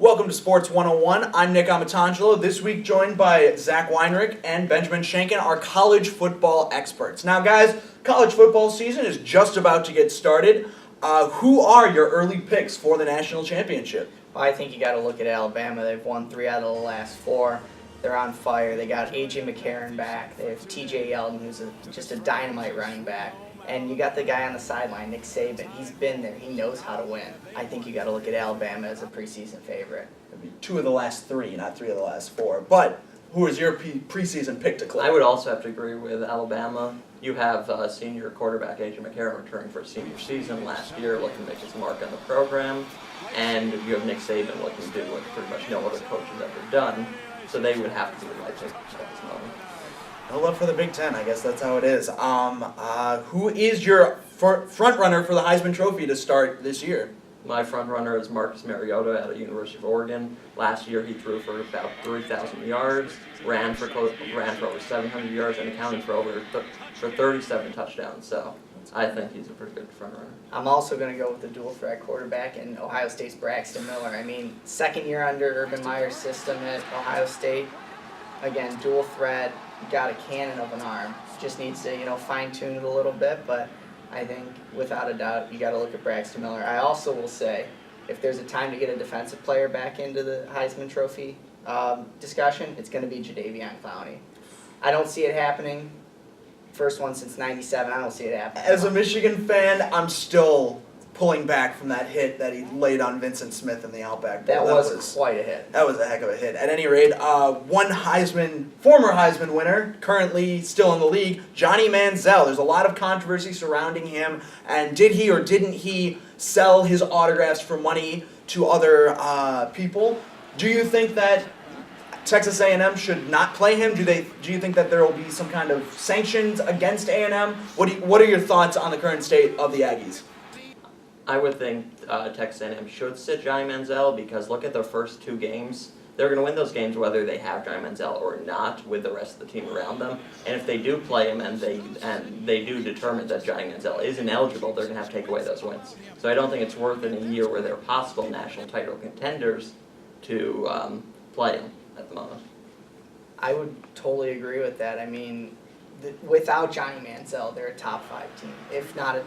Welcome to Sports 101. I'm Nick Amatangelo, this week joined by Zach Weinreich and Benjamin Schoenkin, our college football experts. Now guys, college football season is just about to get started. Who are your early picks for the national championship? Well, I think you got to look at Alabama. They've won 3 out of the last 4. They're on fire. They got A.J. McCarron back. They have T.J. Yeldon, who's just a dynamite running back. And you got the guy on the sideline, Nick Saban. He's been there. He knows how to win. I think you got to look at Alabama as a preseason favorite. It'd be 2 of the last 3, not 3 of the last 4. But who is your preseason pick to clip? I would also have to agree with Alabama. You have senior quarterback A.J. McCarron returning for his senior season last year, looking to make his mark on the program. And you have Nick Saban looking to do what pretty much no other coach has ever done. So they would have to be the right pick at this moment. No love for the Big Ten. I guess that's how it is. Who is your front runner for the Heisman Trophy to start this year? My front runner is Marcus Mariota at the University of Oregon. Last year he threw for about 3,000 yards, ran for over 700 yards, and accounted for 37 touchdowns. So I think he's a pretty good front runner. I'm also going to go with the dual threat quarterback in Ohio State's Braxton Miller. I mean, second year under Urban Meyer's system at Ohio State. Again, dual threat, got a cannon of an arm. Just needs to, fine-tune it a little bit, but I think, without a doubt, you got to look at Braxton Miller. I also will say, if there's a time to get a defensive player back into the Heisman Trophy discussion, it's going to be Jadeveon Clowney. I don't see it happening. First one since '97. I don't see it happening. As a Michigan fan, I'm still pulling back from that hit that he laid on Vincent Smith in the Outback Bowl. That was quite a hit. That was a heck of a hit. At any rate, former Heisman winner, currently still in the league, Johnny Manziel. There's a lot of controversy surrounding him, and did he or didn't he sell his autographs for money to other people? Do you think that Texas A&M should not play him? Do you think that there will be some kind of sanctions against A&M? What are your thoughts on the current state of the Aggies? I would think Texas A&M should sit Johnny Manziel because look at their first 2 games. They're going to win those games whether they have Johnny Manziel or not with the rest of the team around them. And if they do play him and they do determine that Johnny Manziel is ineligible, they're going to have to take away those wins. So I don't think it's worth it in a year where they're possible national title contenders to play him at the moment. I would totally agree with that. I mean, without Johnny Manziel, they're a top 5 team, if not a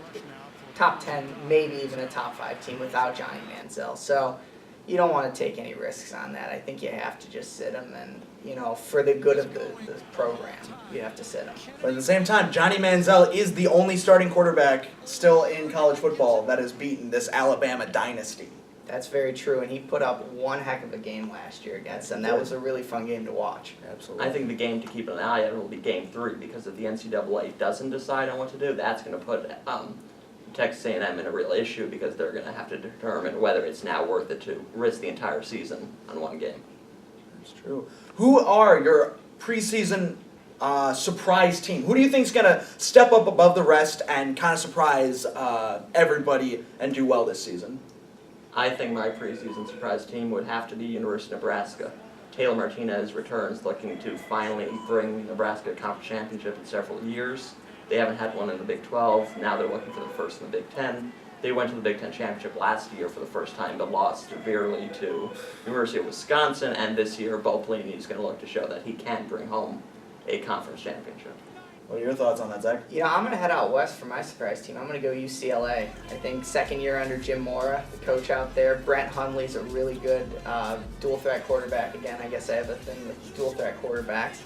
top 10, maybe even a top 5 team without Johnny Manziel. So you don't want to take any risks on that. I think you have to just sit him, and for the good of the program, you have to sit him. But at the same time, Johnny Manziel is the only starting quarterback still in college football that has beaten this Alabama dynasty. That's very true, and he put up one heck of a game last year against them. That was a really fun game to watch. Absolutely. I think the game to keep an eye on will be Game 3 because if the NCAA doesn't decide on what to do, that's going to put Texas A&M in a real issue because they're going to have to determine whether it's now worth it to risk the entire season on one game. That's true. Who are your preseason surprise team? Who do you think is going to step up above the rest and kind of surprise everybody and do well this season? I think my preseason surprise team would have to be University of Nebraska. Taylor Martinez returns looking to finally bring Nebraska a conference championship in several years. They haven't had one in the Big 12. Now they're looking for the first in the Big 10. They went to the Big 10 championship last year for the first time, but lost severely to University of Wisconsin. And this year, Bo Pelini is going to look to show that he can bring home a conference championship. What are your thoughts on that, Zach? I'm going to head out west for my surprise team. I'm going to go UCLA. I think second year under Jim Mora, the coach out there. Brent Hundley's a really good dual-threat quarterback. Again, I guess I have a thing with dual-threat quarterbacks.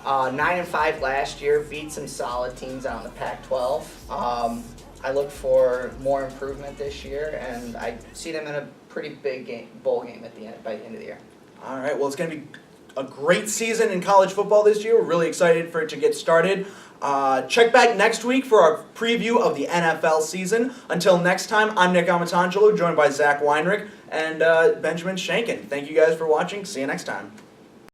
9-5 last year, beat some solid teams out in the Pac-12. I look for more improvement this year, and I see them in a pretty big bowl game by the end of the year. All right, well, it's going to be a great season in college football this year. We're really excited for it to get started. Check back next week for our preview of the NFL season. Until next time, I'm Nick Amatangelo, joined by Zach Weinreich and Benjamin Schoenkin. Thank you guys for watching. See you next time.